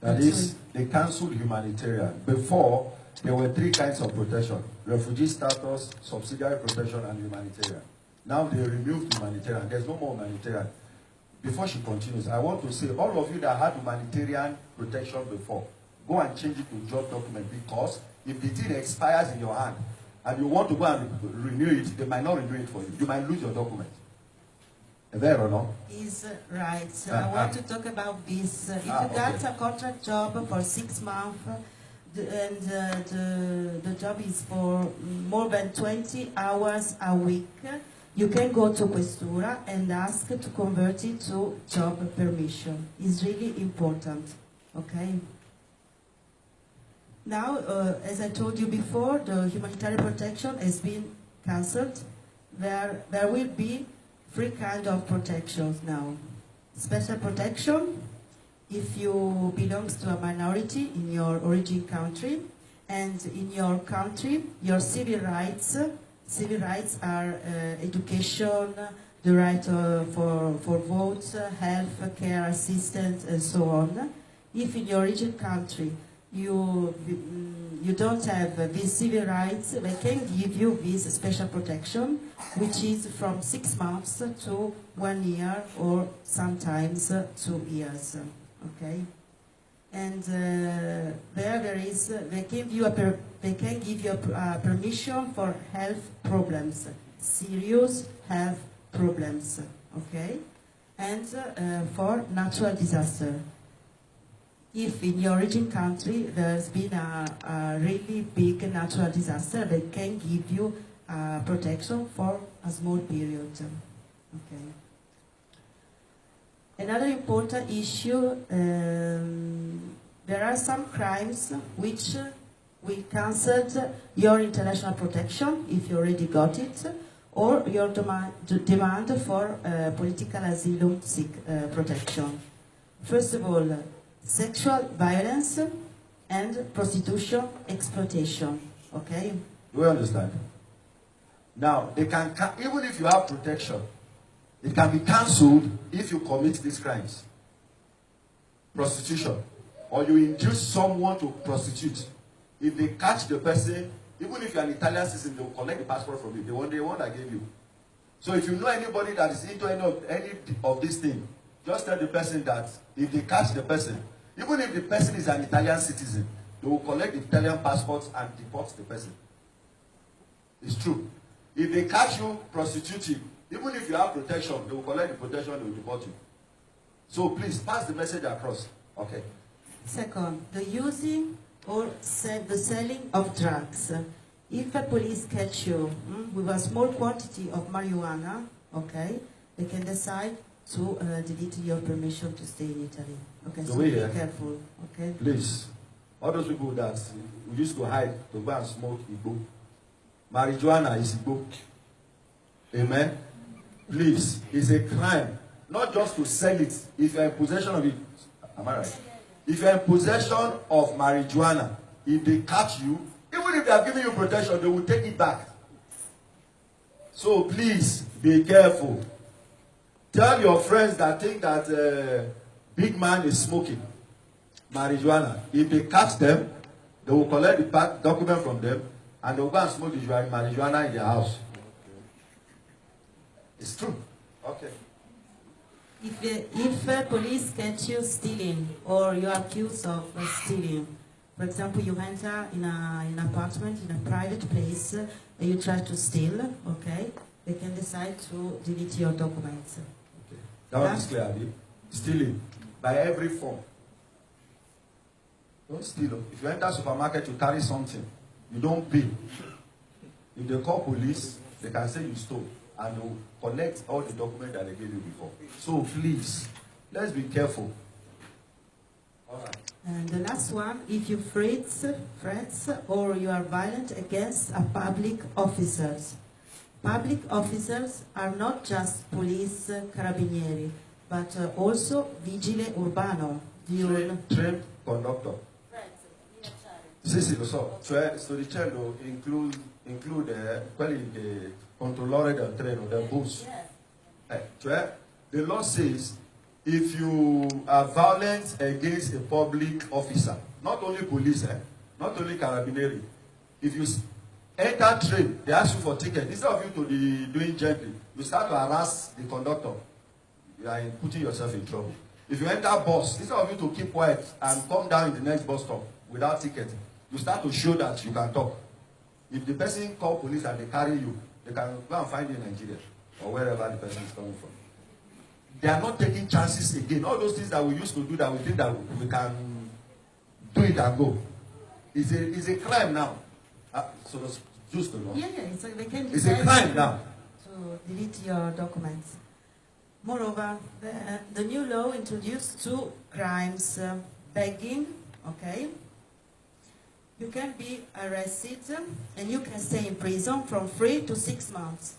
That is, they cancelled humanitarian. Before, there were three kinds of protection: refugee status, subsidiary protection, and humanitarian. Now they removed humanitarian. There's no more humanitarian. Before she continues, I want to say, all of you that had humanitarian protection before, go and change it to job document, because if the thing expires in your hand and you want to go and renew it, they might not renew it for you. You might lose your document. There or no? Is right. I want to talk about this. If you got a contract job for 6 months, and the job is for more than 20 hours a week, you can go to Questura and ask to convert it to job permission. It's really important. Okay? Now, as I told you before, the humanitarian protection has been cancelled. There will be three kinds of protections now. Special protection, if you belong to a minority in your origin country, and in your country, your civil rights are education, the right for votes, health care assistance, and so on. If in your origin country you don't have these civil rights, they can give you this special protection, which is from 6 months to 1 year, or sometimes 2 years. Okay, and they can give you a permission for health problems, serious health problems. Okay, and for natural disaster. If in your origin country there's been a really big natural disaster, they can give you protection for a small period. Okay. Another important issue, there are some crimes which we cancelled your international protection if you already got it, or your demand for political asylum protection. First of all, sexual violence and prostitution exploitation. Okay? Do you understand? Now, they can, even if you have protection, it can be cancelled if you commit these crimes. Prostitution. Or you induce someone to prostitute. If they catch the person, even if you're an Italian citizen, they will collect the passport from you. The one that gave you. So if you know anybody that is into any of these things, just tell the person that if they catch the person, even if the person is an Italian citizen, they will collect the Italian passport and deport the person. It's true. If they catch you prostituting, even if you have protection, they will collect the protection, they will deport you. So please, pass the message across. Okay. Second, the using or the selling of drugs. If a police catch you with a small quantity of marijuana, okay, they can decide to delete your permission to stay in Italy. Okay, so be careful. Okay. Please, all those people that we used to hide to go and smoke Igbo, marijuana is Igbo. Amen. Please, it's a crime, not just to sell it. If you're in possession of it, am I right? If you're in possession of marijuana, if they catch you, even if they are giving you protection, they will take it back. So please, be careful. Tell your friends that think that big man is smoking marijuana. If they catch them, they will collect the document from them and they will go and smoke the marijuana in their house. It's true. Okay. If police catch you stealing or you are accused of stealing, for example, you enter in an apartment, in a private place, and you try to steal, okay, they can decide to delete your documents. Okay. That one is clear, Abi. Stealing by every form. Don't steal. If you enter a supermarket, you carry something, you don't pay. If they call police, they can say you stole, and they will collect all the documents that they gave you before. So please, let's be careful. All right. And the last one, if you threats or you are violent against a public officers. Public officers are not just police, carabinieri, but also vigile urbano. Trained conductor. Sì, sì, lo so. Cioè, sto dicendo, include quelli che controllore del treno, del bus. Cioè, the law says, if you are violent against a public officer, not only police, not only carabinieri, if you enter train, they ask you for ticket. Instead of you to be doing gently, you start to harass the conductor. You are putting yourself in trouble. If you enter bus, instead of you to keep quiet and come down in the next bus stop without ticket, you start to show that you can talk. If the person call police and they carry you, they can go and find you in Nigeria or wherever the person is coming from. They are not taking chances again. All those things that we used to do that we think that we can do it and go. It's a crime now. So it's just the law. Yeah, so they can It's a crime now. to delete your documents. Moreover, the new law introduced two crimes, begging, okay? You can be arrested and you can stay in prison from 3 to 6 months.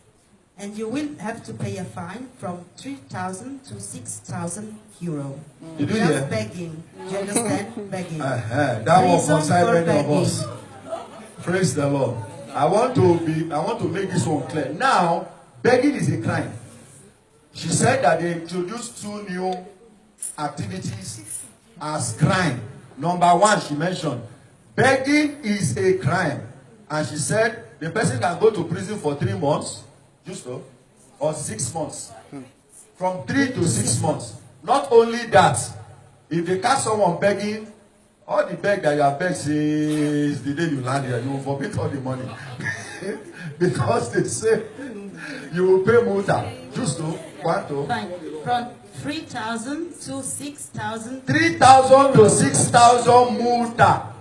And you will have to pay a fine from 3,000 to 6,000 euro. Did you Just hear? begging. Do you understand? Begging. That was Prison concerned for many of begging. us. Praise the Lord. I want to make this one clear. Now, begging is a crime. She said that they introduced 2 new activities as crime. Number 1, she mentioned, begging is a crime. And she said the person can go to prison for 3 months, just so, or 6 months. From 3 to 6 months. Not only that, if they catch someone begging, all the beg that you have begged is the day you land here, you will forfeit all the money. Because they say you will pay multa. Just to, Fine. From 3,000 to 6,000. 3,000 to 6,000 multa.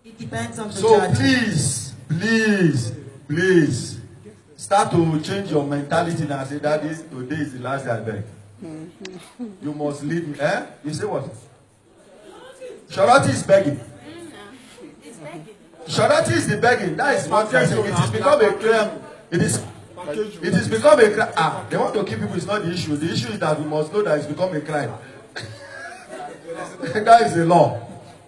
It depends on the So judge. please, start to change your mentality now and say, Daddy, today is the last day I beg. You must leave me. You say what? Charity is begging. Charity is the begging. That is what I'm saying. It has become a crime. It is become a crime. They want to keep people. It's not the issue. The issue is that we must know that it's become a crime. That is the law.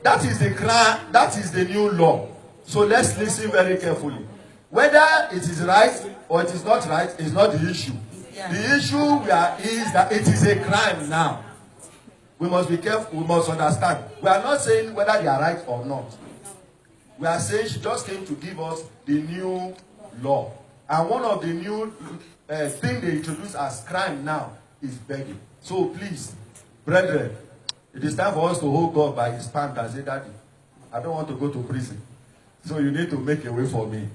That is the crime. That is the new law. So let's listen very carefully. Whether it is right or it is not right is not the issue. Yeah. The issue is that it is a crime now. We must be careful. We must understand. We are not saying whether they are right or not. We are saying she just came to give us the new law. And one of the new things they introduced as crime now is begging. So please, brethren, it is time for us to hold God by his hand and say, Daddy, I don't want to go to prison. So you need to make a way for me.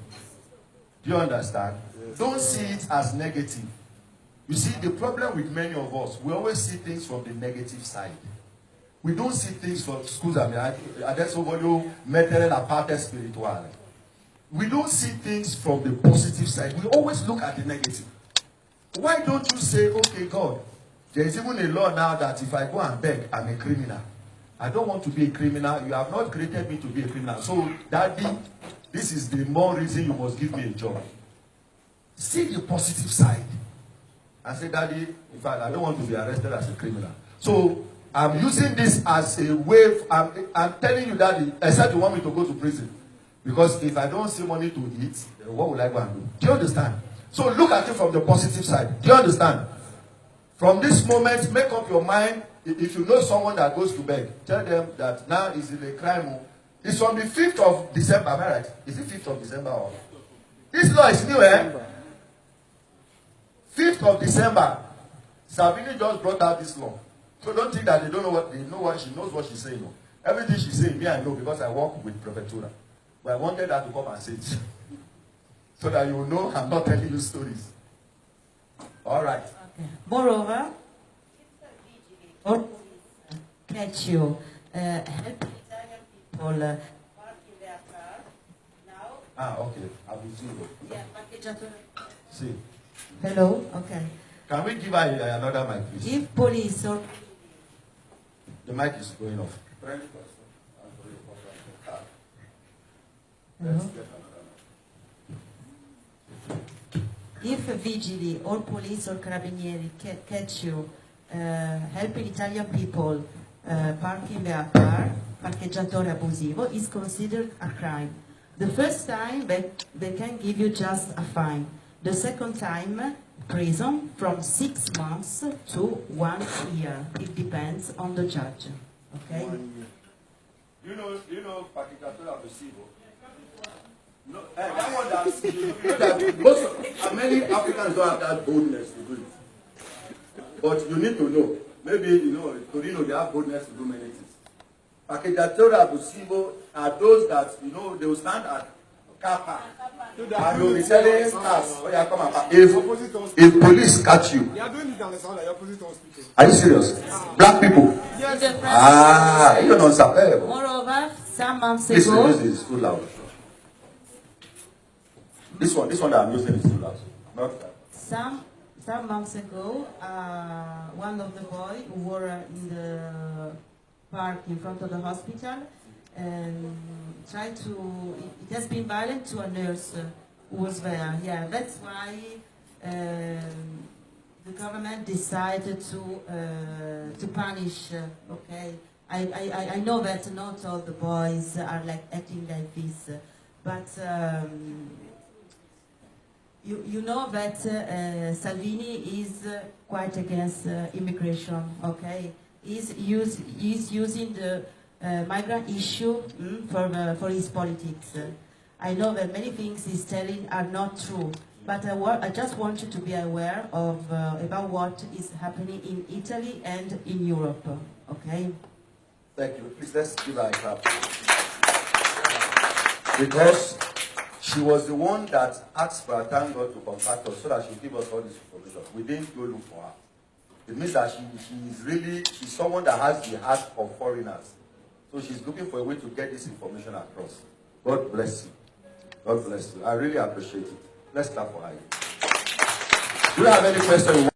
Do you understand? Yes. Don't see it as negative. You see, the problem with many of us, we always see things from the negative side. We don't see things from schools. Adesso voglio mettere la parte spirituale. We don't see things from the positive side. We always look at the negative. Why don't you say, okay, God, there is even a law now that if I go and beg, I'm a criminal. I don't want to be a criminal. You have not created me to be a criminal. So, Daddy, this is the more reason you must give me a job. See the positive side. I say, Daddy, in fact, I don't want to be arrested as a criminal. So, I'm using this as a way. I'm telling you, Daddy, except you want me to go to prison. Because if I don't see money to eat, what will I go and do? Do you understand? So look at it from the positive side. Do you understand? From this moment, make up your mind. If you know someone that goes to beg, tell them that now is in a crime. It's from the 5th of December, am I right? Is it 5th of December? Or? This law is new, 5th of December. Savini just brought out this law. So don't think that they don't know what, they know what she knows what she's saying. Everything she's saying, me I know because I work with Prefectura. But I wanted her to come and say it. So that you will know I'm not telling you stories. All right. Okay. Moreover, or catch you, help Italian people parking their car now. Okay. I will see you. Yeah, parcheggiatore. See. Hello, okay. Can we give her another mic, please? If police or The mic is going off. Hello? If vigili or police or carabinieri catch you helping Italian people parking their car, parcheggiatore abusivo, is considered a crime. The first time they can give you just a fine. The second time prison from 6 months to 1 year. It depends on the judge. Okay? You know Pakicatura Besibo? No, that one that many Africans don't have that boldness to do it. But you need to know. Maybe Torino they have boldness to do many things. Pakicatura Besibo are those that they will stand at Kappa. And you will be selling cars. If police catch you, are you serious? Black people. Yes. You don't understand. Moreover, some months ago. This is too loud. This one that I'm using is too loud. Not that. Some months ago, one of the boys who were in the park in front of the hospital and tried to. It has been violent to a nurse who was there. Yeah, that's why the government decided to punish. Okay, I know that not all the boys are acting like this, but. You know that Salvini is quite against immigration, okay? He's using the migrant issue for his politics. I know that many things he's telling are not true, but I just want you to be aware of about what is happening in Italy and in Europe, okay? Thank you. Please, let's give her a clap. Because she was the one that asked for a time God to contact us so that she'll give us all this information. We didn't go look for her. It means that she's someone that has the heart of foreigners. So she's looking for a way to get this information across. God bless you. God bless you. I really appreciate it. Let's clap for her. Do you have any questions?